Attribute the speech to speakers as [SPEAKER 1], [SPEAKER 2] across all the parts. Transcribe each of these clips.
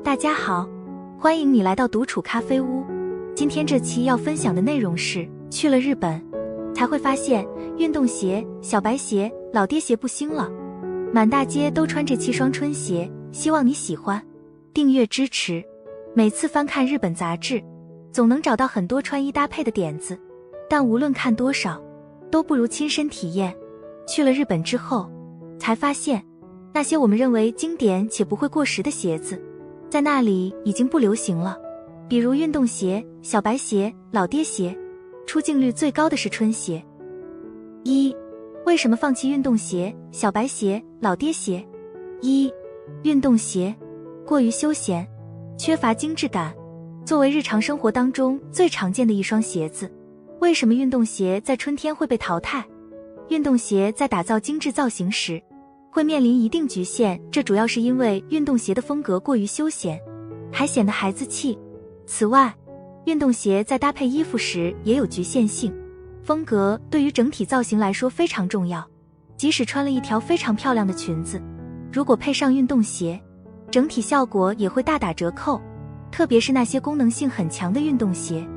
[SPEAKER 1] 大家好，欢迎你来到独处咖啡屋。今天这期要分享的内容是，去了日本才会发现运动鞋、小白鞋、老爹鞋不兴了，满大街都穿这7双春鞋，希望你喜欢，订阅支持。每次翻看日本杂志，总能找到很多穿衣搭配的点子，但无论看多少，都不如亲身体验。去了日本之后，才发现那些我们认为经典且不会过时的鞋子，在那里已经不流行了。比如运动鞋、小白鞋、老爹鞋，出镜率最高的是春鞋。1. 为什么放弃运动鞋、小白鞋、老爹鞋？1. 运动鞋过于休闲，缺乏精致感。作为日常生活当中最常见的一双鞋子，为什么运动鞋在春天会被淘汰？运动鞋在打造精致造型时，会面临一定局限，这主要是因为运动鞋的风格过于休闲，还显得孩子气。此外，运动鞋在搭配衣服时也有局限性，风格对于整体造型来说非常重要。即使穿了一条非常漂亮的裙子，如果配上运动鞋，整体效果也会大打折扣。特别是那些功能性很强的运动鞋，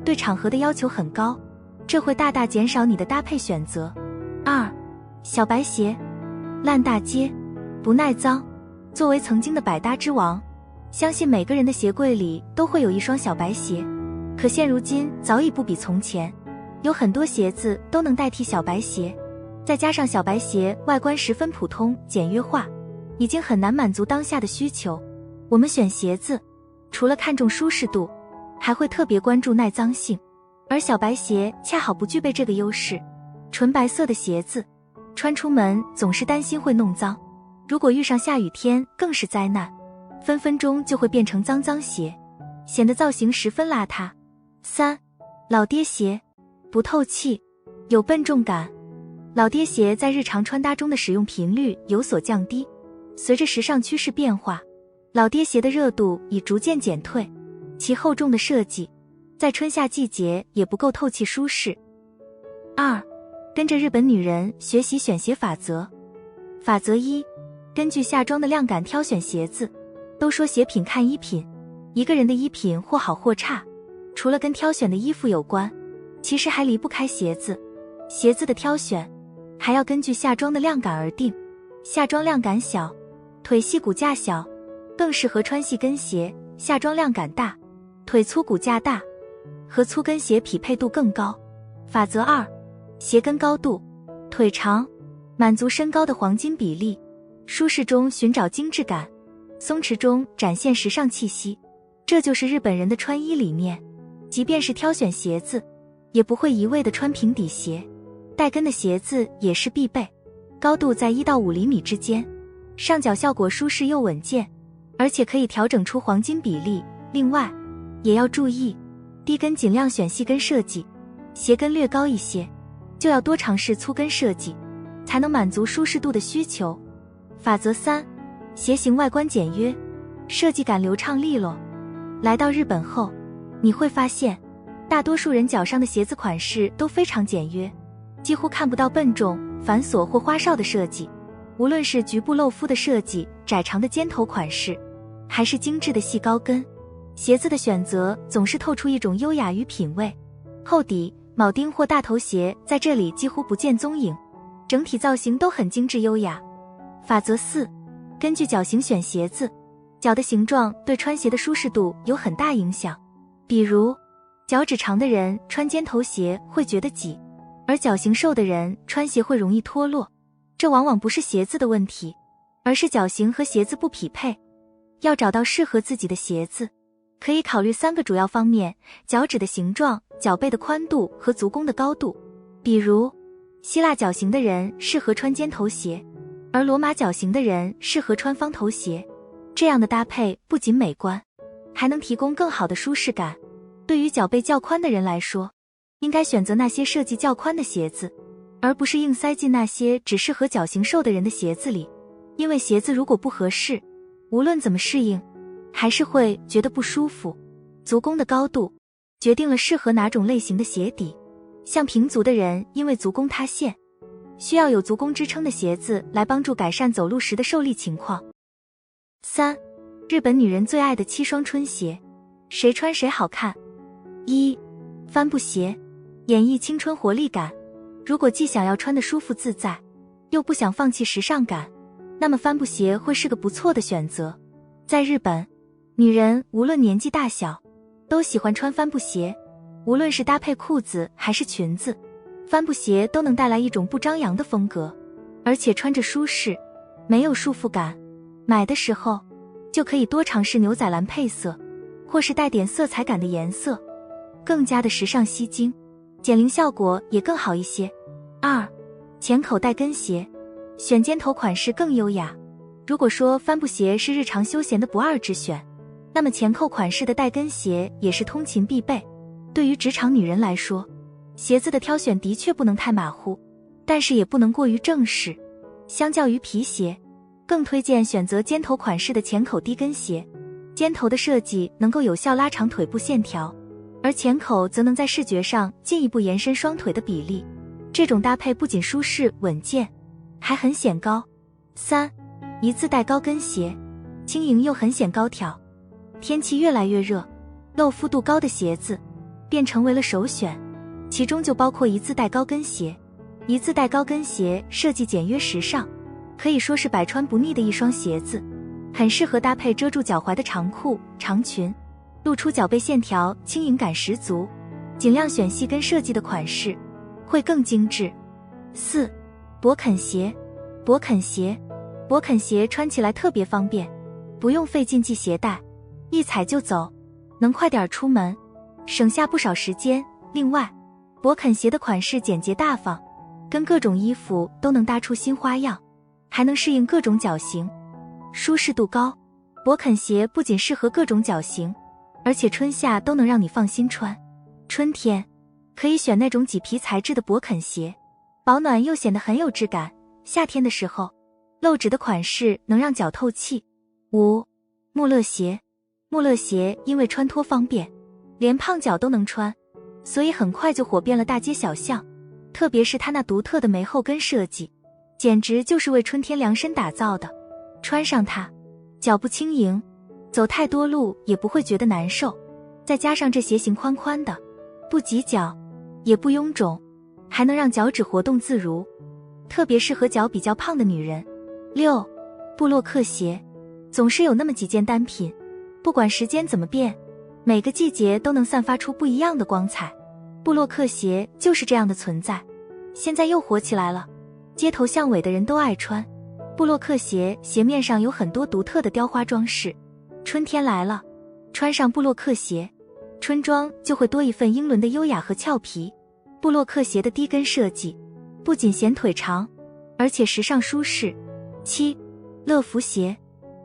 [SPEAKER 1] 对场合的要求很高，这会大大减少你的搭配选择。2. 小白鞋烂大街，不耐脏。作为曾经的百搭之王，相信每个人的鞋柜里都会有一双小白鞋，可现如今早已不比从前，有很多鞋子都能代替小白鞋，再加上小白鞋外观十分普通简约化，已经很难满足当下的需求。我们选鞋子除了看重舒适度，还会特别关注耐脏性，而小白鞋恰好不具备这个优势。纯白色的鞋子穿出门总是担心会弄脏，如果遇上下雨天更是灾难，分分钟就会变成脏鞋，显得造型十分邋遢。3. 老爹鞋不透气，有笨重感。老爹鞋在日常穿搭中的使用频率有所降低，随着时尚趋势变化，老爹鞋的热度已逐渐减退，其厚重的设计在春夏季节也不够透气舒适。2. 跟着日本女人学习选鞋法则。法则1，根据下装的量感挑选鞋子。都说鞋品看衣品，一个人的衣品或好或差，除了跟挑选的衣服有关，其实还离不开鞋子。鞋子的挑选还要根据下装的量感而定，下装量感小，腿细骨架小，更适合穿细跟鞋；下装量感大，腿粗骨架大，和粗跟鞋匹配度更高。法则2，鞋跟高度，腿长，满足身高的黄金比例，舒适中寻找精致感，松弛中展现时尚气息。这就是日本人的穿衣理念，即便是挑选鞋子，也不会一味地穿平底鞋，带跟的鞋子也是必备，高度在1到5厘米之间，上脚效果舒适又稳健，而且可以调整出黄金比例。另外也要注意，低跟尽量选细跟设计，鞋跟略高一些就要多尝试粗跟设计，才能满足舒适度的需求。法则3，鞋型外观简约，设计感流畅利落。来到日本后，你会发现大多数人脚上的鞋子款式都非常简约，几乎看不到笨重、繁琐或花哨的设计。无论是局部露肤的设计、窄长的尖头款式，还是精致的细高跟，鞋子的选择总是透出一种优雅与品味。厚底、铆钉或大头鞋在这里几乎不见踪影，整体造型都很精致优雅。法则4，根据脚型选鞋子。脚的形状对穿鞋的舒适度有很大影响，比如脚趾长的人穿尖头鞋会觉得挤，而脚型瘦的人穿鞋会容易脱落。这往往不是鞋子的问题，而是脚型和鞋子不匹配。要找到适合自己的鞋子，可以考虑3个主要方面：脚趾的形状、脚背的宽度和足弓的高度。比如希腊脚型的人适合穿尖头鞋，而罗马脚型的人适合穿方头鞋。这样的搭配不仅美观，还能提供更好的舒适感。对于脚背较宽的人来说，应该选择那些设计较宽的鞋子，而不是硬塞进那些只适合脚型瘦的人的鞋子里。因为鞋子如果不合适，无论怎么适应，还是会觉得不舒服。足弓的高度决定了适合哪种类型的鞋底。像平足的人因为足弓塌陷，需要有足弓支撑的鞋子来帮助改善走路时的受力情况。3. 日本女人最爱的7双春鞋，谁穿谁好看。1. 帆布鞋，演绎青春活力感。如果既想要穿得舒服自在，又不想放弃时尚感，那么帆布鞋会是个不错的选择。在日本，女人无论年纪大小，都喜欢穿帆布鞋，无论是搭配裤子还是裙子，帆布鞋都能带来一种不张扬的风格，而且穿着舒适，没有束缚感。买的时候就可以多尝试牛仔蓝配色，或是带点色彩感的颜色，更加的时尚吸睛，减龄效果也更好一些。2. 前口带跟鞋，选尖头款式更优雅。如果说帆布鞋是日常休闲的不二之选，那么前扣款式的带跟鞋也是通勤必备。对于职场女人来说，鞋子的挑选的确不能太马虎，但是也不能过于正式。相较于皮鞋，更推荐选择尖头款式的前口低跟鞋。尖头的设计能够有效拉长腿部线条，而前口则能在视觉上进一步延伸双腿的比例。这种搭配不仅舒适稳健，还很显高。3. 一字带高跟鞋，轻盈又很显高挑。天气越来越热，露肤度高的鞋子便成为了首选，其中就包括一字带高跟鞋。一字带高跟鞋设计简约时尚，可以说是百穿不腻的一双鞋子，很适合搭配遮住脚踝的长裤、长裙，露出脚背线条，轻盈感十足。尽量选细跟设计的款式，会更精致。4. 勃肯鞋，勃肯鞋穿起来特别方便，不用费劲系鞋带，一踩就走，能快点出门，省下不少时间。另外，勃肯鞋的款式简洁大方，跟各种衣服都能搭出新花样，还能适应各种脚型，舒适度高。勃肯鞋不仅适合各种脚型，而且春夏都能让你放心穿。春天可以选那种麂皮材质的勃肯鞋，保暖又显得很有质感。夏天的时候，露趾的款式能让脚透气。5. 穆勒鞋，穆勒鞋因为穿脱方便，连胖脚都能穿，所以很快就火遍了大街小巷。特别是它那独特的梅后跟设计，简直就是为春天量身打造的。穿上它，脚步轻盈，走太多路也不会觉得难受。再加上这鞋型宽宽的，不挤脚，也不臃肿，还能让脚趾活动自如，特别适合脚比较胖的女人。6. 布洛克鞋，总是有那么几件单品，不管时间怎么变，每个季节都能散发出不一样的光彩。布洛克鞋就是这样的存在，现在又火起来了，街头巷尾的人都爱穿。布洛克鞋鞋面上有很多独特的雕花装饰，春天来了，穿上布洛克鞋，春装就会多一份英伦的优雅和俏皮。布洛克鞋的低跟设计不仅显腿长，而且时尚舒适。7. 乐福鞋，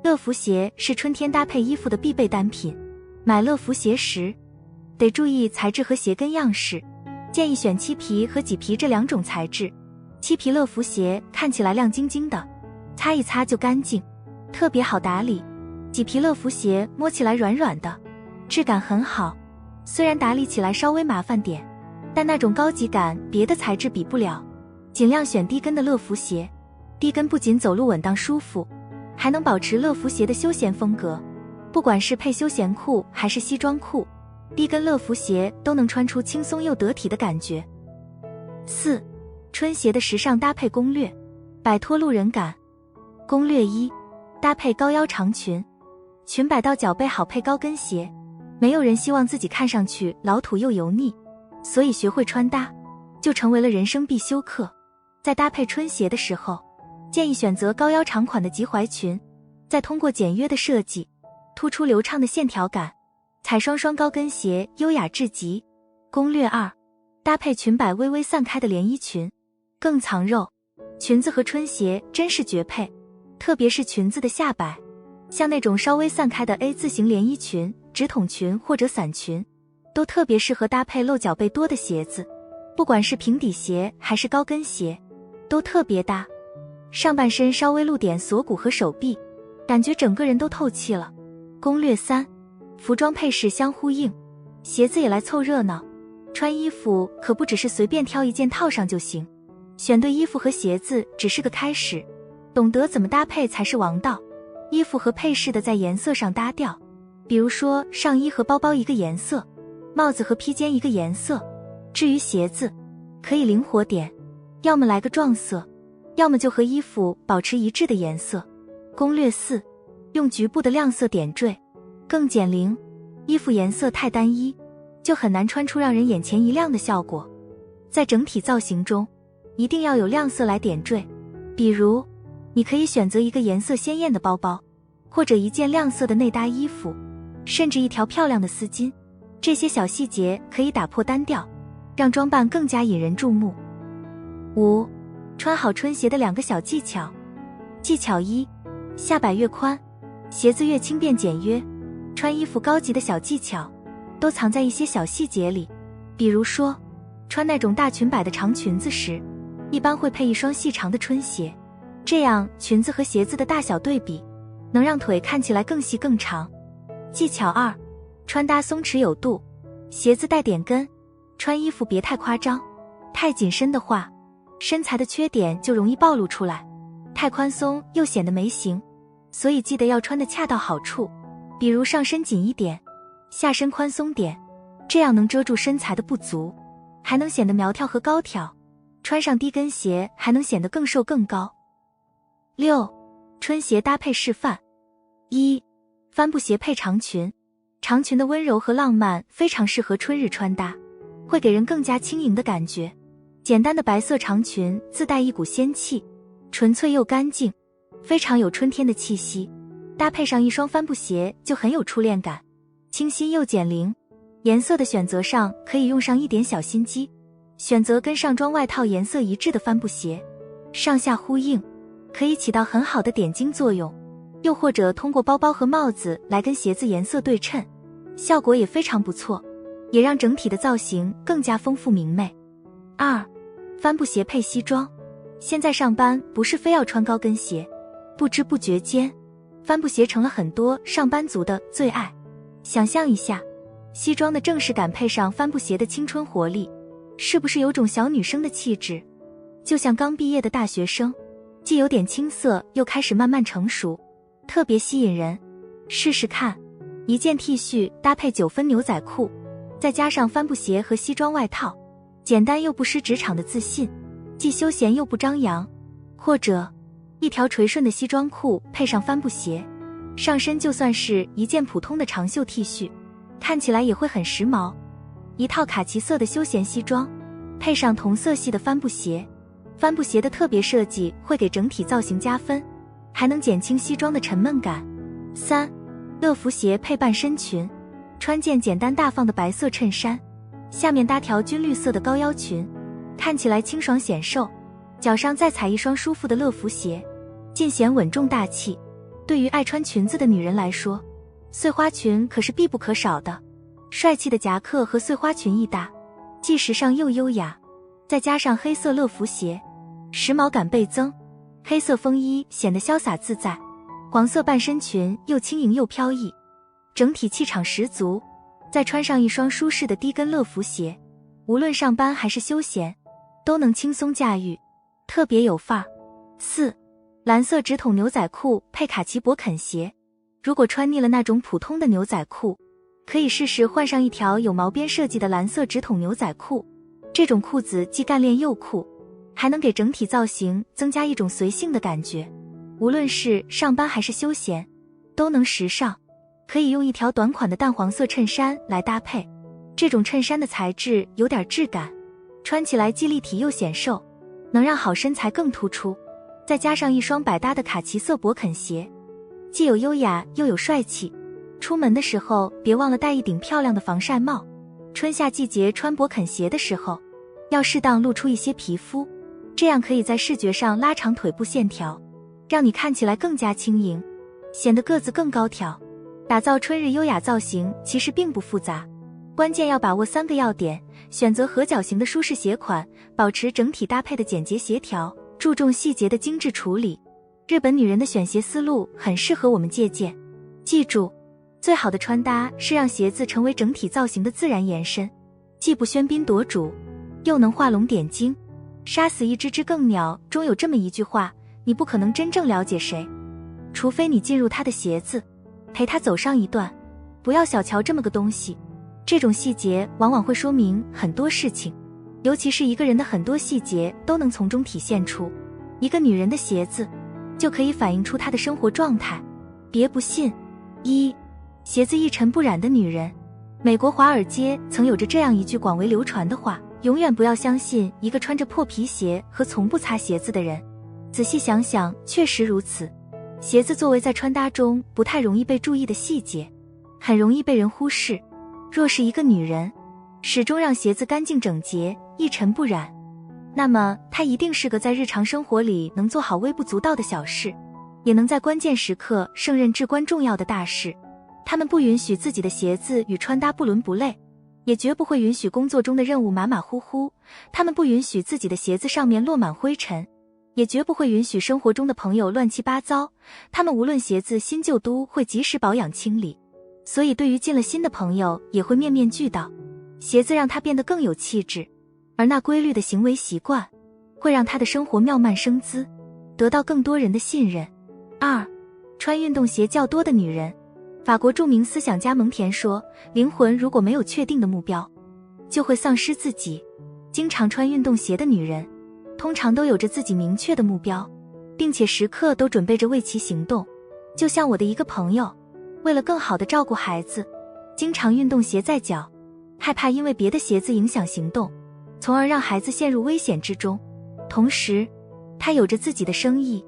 [SPEAKER 1] 乐福鞋是春天搭配衣服的必备单品。买乐福鞋时得注意材质和鞋跟样式，建议选漆皮和麂皮这两种材质。漆皮乐福鞋看起来亮晶晶的，擦一擦就干净，特别好打理。麂皮乐福鞋摸起来软软的，质感很好，虽然打理起来稍微麻烦点，但那种高级感别的材质比不了。尽量选低跟的乐福鞋，低跟不仅走路稳当舒服，还能保持乐福鞋的休闲风格。不管是配休闲裤还是西装裤，低跟乐福鞋都能穿出轻松又得体的感觉。4. 春鞋的时尚搭配攻略，摆脱路人感。攻略1：搭配高腰长裙，裙摆到脚背好配高跟鞋。没有人希望自己看上去老土又油腻，所以学会穿搭就成为了人生必修课。在搭配春鞋的时候，建议选择高腰长款的及踝裙，再通过简约的设计突出流畅的线条感，踩双双高跟鞋优雅至极。攻略2：搭配裙摆微微散开的连衣裙，更藏肉。裙子和春鞋真是绝配，特别是裙子的下摆，像那种稍微散开的 A 字形连衣裙、直筒裙或者伞裙，都特别适合搭配露脚背多的鞋子，不管是平底鞋还是高跟鞋，都特别搭。上半身稍微露点锁骨和手臂，感觉整个人都透气了。攻略3：服装配饰相呼应，鞋子也来凑热闹。穿衣服可不只是随便挑一件套上就行，选对衣服和鞋子只是个开始，懂得怎么搭配才是王道。衣服和配饰的在颜色上搭调，比如说上衣和包包一个颜色，帽子和披肩一个颜色。至于鞋子，可以灵活点，要么来个撞色，要么就和衣服保持一致的颜色。攻略4：用局部的亮色点缀，更减龄。衣服颜色太单一，就很难穿出让人眼前一亮的效果。在整体造型中，一定要有亮色来点缀。比如，你可以选择一个颜色鲜艳的包包，或者一件亮色的内搭衣服，甚至一条漂亮的丝巾。这些小细节可以打破单调，让装扮更加引人注目。5. 穿好春鞋的2个小技巧。技巧1：下摆越宽，鞋子越轻便简约。穿衣服高级的小技巧，都藏在一些小细节里。比如说，穿那种大裙摆的长裙子时，一般会配一双细长的春鞋，这样裙子和鞋子的大小对比，能让腿看起来更细更长。技巧2：穿搭松弛有度，鞋子带点跟，穿衣服别太夸张，太紧身的话，身材的缺点就容易暴露出来，太宽松又显得没型，所以记得要穿得恰到好处，比如上身紧一点，下身宽松点，这样能遮住身材的不足，还能显得苗条和高挑。穿上低跟鞋还能显得更瘦更高。6. 春鞋搭配示范。1. 帆布鞋配长裙。长裙的温柔和浪漫非常适合春日穿搭，会给人更加轻盈的感觉。简单的白色长裙自带一股仙气，纯粹又干净，非常有春天的气息。搭配上一双帆布鞋就很有初恋感，清新又减龄。颜色的选择上可以用上一点小心机，选择跟上装外套颜色一致的帆布鞋，上下呼应，可以起到很好的点睛作用。又或者通过包包和帽子来跟鞋子颜色对称，效果也非常不错，也让整体的造型更加丰富明媚。2. 帆布鞋配西装。现在上班不是非要穿高跟鞋，不知不觉间，帆布鞋成了很多上班族的最爱。想象一下，西装的正式感配上帆布鞋的青春活力，是不是有种小女生的气质？就像刚毕业的大学生，既有点青涩，又开始慢慢成熟，特别吸引人。试试看，一件 T 恤搭配9分牛仔裤，再加上帆布鞋和西装外套，简单又不失职场的自信，既休闲又不张扬。或者一条垂顺的西装裤配上帆布鞋，上身就算是一件普通的长袖 T 恤，看起来也会很时髦。一套卡其色的休闲西装，配上同色系的帆布鞋，帆布鞋的特别设计会给整体造型加分，还能减轻西装的沉闷感。3. 乐福鞋配半身裙。穿件简单大方的白色衬衫，下面搭条军绿色的高腰裙，看起来清爽显瘦，脚上再踩一双舒服的乐福鞋，尽显稳重大气。对于爱穿裙子的女人来说，碎花裙可是必不可少的。帅气的夹克和碎花裙一搭，既时尚又优雅，再加上黑色乐福鞋，时髦感倍增。黑色风衣显得潇洒自在，黄色半身裙又轻盈又飘逸，整体气场十足。再穿上一双舒适的低跟乐福鞋，无论上班还是休闲，都能轻松驾驭，特别有范儿。4. 蓝色直筒牛仔裤配卡其勃肯鞋。如果穿腻了那种普通的牛仔裤，可以试试换上一条有毛边设计的蓝色直筒牛仔裤。这种裤子既干练又酷，还能给整体造型增加一种随性的感觉，无论是上班还是休闲，都能时尚。可以用一条短款的淡黄色衬衫来搭配，这种衬衫的材质有点质感，穿起来既立体又显瘦，能让好身材更突出。再加上一双百搭的卡其色勃肯鞋，既有优雅又有帅气。出门的时候别忘了戴一顶漂亮的防晒帽。春夏季节穿勃肯鞋的时候，要适当露出一些皮肤，这样可以在视觉上拉长腿部线条，让你看起来更加轻盈，显得个子更高挑。打造春日优雅造型其实并不复杂，关键要把握3个要点：选择合脚型的舒适鞋款，保持整体搭配的简洁协调，注重细节的精致处理。日本女人的选鞋思路很适合我们借鉴。记住，最好的穿搭是让鞋子成为整体造型的自然延伸，既不喧宾夺主，又能画龙点睛。杀死一只知更鸟中有这么一句话：你不可能真正了解谁，除非你进入他的鞋子，陪他走上一段。不要小瞧这么个东西，这种细节往往会说明很多事情，尤其是一个人的很多细节都能从中体现出。一个女人的鞋子就可以反映出她的生活状态。别不信。1. 鞋子一尘不染的女人。美国华尔街曾有着这样一句广为流传的话：永远不要相信一个穿着破皮鞋和从不擦鞋子的人。仔细想想，确实如此。鞋子作为在穿搭中不太容易被注意的细节，很容易被人忽视。若是一个女人始终让鞋子干净整洁，一尘不染，那么她一定是个在日常生活里能做好微不足道的小事，也能在关键时刻胜任至关重要的大事。她们不允许自己的鞋子与穿搭不伦不类，也绝不会允许工作中的任务马马虎虎。她们不允许自己的鞋子上面落满灰尘，也绝不会允许生活中的朋友乱七八糟。她们无论鞋子新旧都会及时保养清理，所以对于进了新的朋友也会面面俱到。鞋子让她变得更有气质，而那规律的行为习惯会让她的生活妙曼生姿，得到更多人的信任。2. 穿运动鞋较多的女人。法国著名思想家蒙田说，灵魂如果没有确定的目标，就会丧失自己。经常穿运动鞋的女人通常都有着自己明确的目标，并且时刻都准备着为其行动。就像我的一个朋友，为了更好地照顾孩子，经常运动鞋在脚，害怕因为别的鞋子影响行动，从而让孩子陷入危险之中。同时，他有着自己的生意，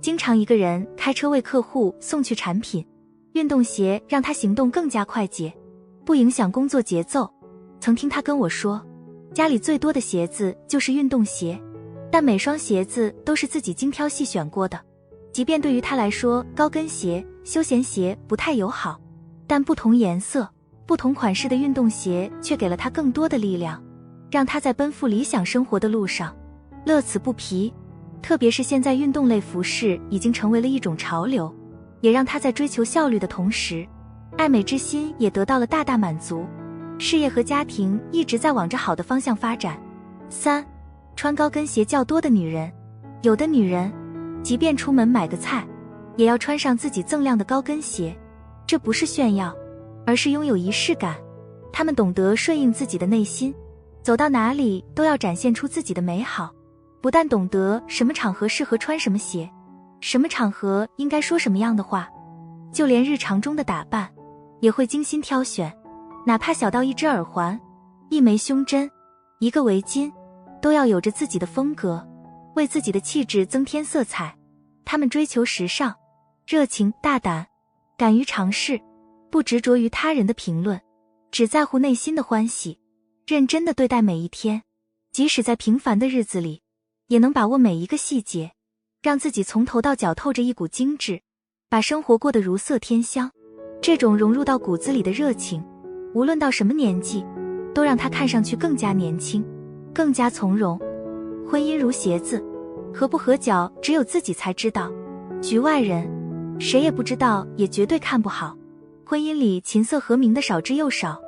[SPEAKER 1] 经常一个人开车为客户送去产品。运动鞋让他行动更加快捷，不影响工作节奏。曾听他跟我说，家里最多的鞋子就是运动鞋，但每双鞋子都是自己精挑细选过的。即便对于他来说，高跟鞋、休闲鞋不太友好，但不同颜色、不同款式的运动鞋却给了他更多的力量，让他在奔赴理想生活的路上乐此不疲。特别是现在运动类服饰已经成为了一种潮流，也让他在追求效率的同时，爱美之心也得到了大大满足，事业和家庭一直在往着好的方向发展。3. 穿高跟鞋较多的女人。有的女人即便出门买个菜，也要穿上自己锃亮的高跟鞋，这不是炫耀，而是拥有仪式感。她们懂得顺应自己的内心，走到哪里都要展现出自己的美好，不但懂得什么场合适合穿什么鞋，什么场合应该说什么样的话，就连日常中的打扮也会精心挑选，哪怕小到一只耳环、一枚胸针、一个围巾，都要有着自己的风格，为自己的气质增添色彩。他们追求时尚、热情、大胆，敢于尝试，不执着于他人的评论，只在乎内心的欢喜，认真地对待每一天，即使在平凡的日子里，也能把握每一个细节，让自己从头到脚透着一股精致，把生活过得如色添香。这种融入到骨子里的热情，无论到什么年纪，都让他看上去更加年轻，更加从容。婚姻如鞋子，合不合脚只有自己才知道，局外人谁也不知道，也绝对看不好。婚姻里琴瑟和鸣的少之又少，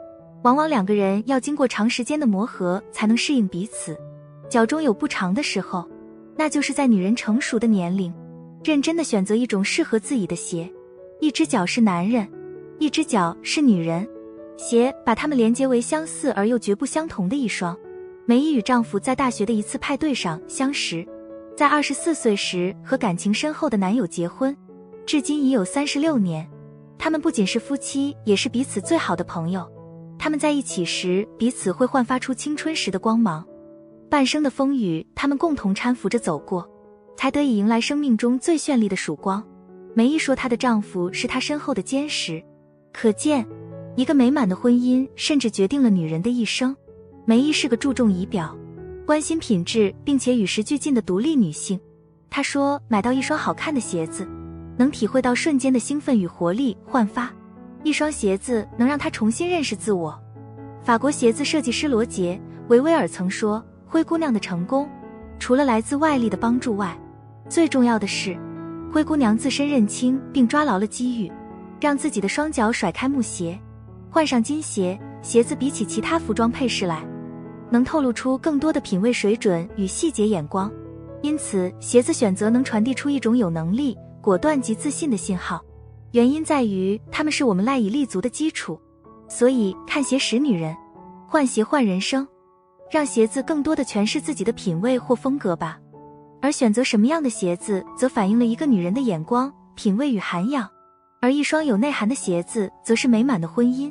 [SPEAKER 1] 往往两个人要经过长时间的磨合才能适应彼此。脚中有不长的时候，那就是在女人成熟的年龄，认真地选择一种适合自己的鞋。一只脚是男人，一只脚是女人，鞋把它们连结为相似而又绝不相同的一双。梅姨与丈夫在大学的一次派对上相识，在24岁时和感情深厚的男友结婚，至今已有36年。他们不仅是夫妻，也是彼此最好的朋友。他们在一起时，彼此会焕发出青春时的光芒。半生的风雨，他们共同搀扶着走过，才得以迎来生命中最绚丽的曙光。梅姨说她的丈夫是她身后的坚实，可见一个美满的婚姻甚至决定了女人的一生。梅姨是个注重仪表、关心品质并且与时俱进的独立女性。她说，买到一双好看的鞋子，能体会到瞬间的兴奋与活力焕发。一双鞋子能让她重新认识自我。法国鞋子设计师罗杰·维威尔曾说，灰姑娘的成功，除了来自外力的帮助外，最重要的是，灰姑娘自身认清并抓牢了机遇，让自己的双脚甩开木鞋，换上金鞋。鞋子比起其他服装配饰来，能透露出更多的品味水准与细节眼光，因此鞋子选择能传递出一种有能力、果断及自信的信号。原因在于它们是我们赖以立足的基础。所以看鞋识女人，换鞋换人生，让鞋子更多的诠释自己的品味或风格吧。而选择什么样的鞋子，则反映了一个女人的眼光、品味与涵养。而一双有内涵的鞋子，则是美满的婚姻、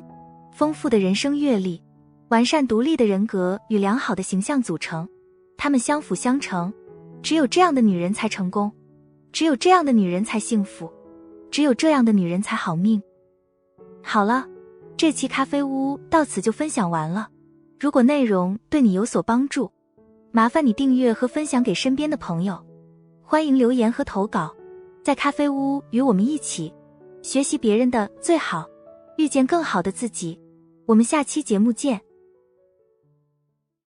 [SPEAKER 1] 丰富的人生阅历、完善独立的人格与良好的形象组成。它们相辅相成，只有这样的女人才成功，只有这样的女人才幸福，只有这样的女人才好命。好了，这期咖啡屋到此就分享完了。如果内容对你有所帮助，麻烦你订阅和分享给身边的朋友。欢迎留言和投稿，在咖啡屋与我们一起学习别人的最好，遇见更好的自己。我们下期节目见。